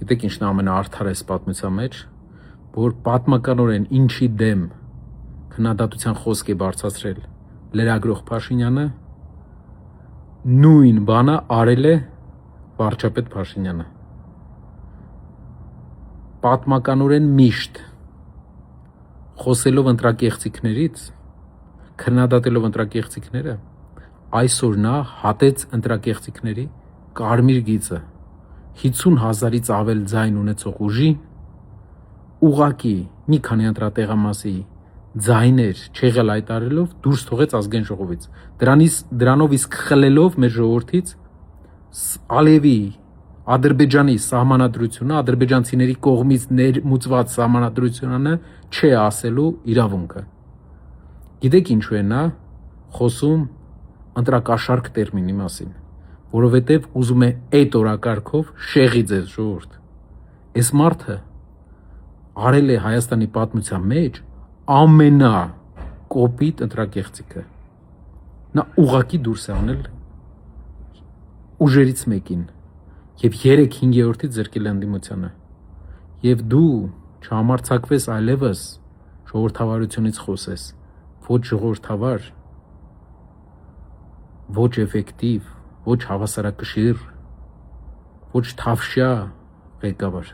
Գիտեք ինչն ամենաարդար էս պատմության մեջ, որ պատմականորեն ինչի դեմ քննադատության խոսք է բարձրացրել լրագրող Փաշինյանը, նույն բանը արել է վարչապետ Փաշինյանը։ Պատմականորեն միշտ խոսելով ընտրակեղծիքներից, քննադատելով ընտրակեղծիքները, այսօր նա հատեց ընտրակեղծիքների կարմիր գիծը 50,000-ից ավել ձայն ունեցող ուժի ուղակի մի քանի ընտրատեղամասի ձայներ չեղյալ հայտարարելով դուրս թողեց ազգային ժողովից, դրանով իսկ խլելով մեր ժողովրդից Ալիևի Ադրբեջանի սահմանադրությունը, ադրբեջանցիների կողմից ներմուծված սահմանադրությունը չէ ասելու իրավունքը։ Գիտեք ինչու է նա խոսում ընտրակաշառք տերմինի մասին, որովհետև ուզում է այդ օրակարգով շեղի ձեզ ժողովուրդ։ Այս մարդը արել է Հայաստանի պատմության մեջ ամենակոպիտ ընտրակեղծիքը։ Նա ուղակի դուրս է անել ուժերից մեկին եւ 3/5-ից զրկել է ընդդիմությանը։ Եվ դու չհամարձակվես այլևս ժողովրդավարությունից խոսես, ոչ ժողովրդավար, ոչ էֆեկտիվ, ոչ հավասարակշիռ, ոչ թավշյա ղեկավար։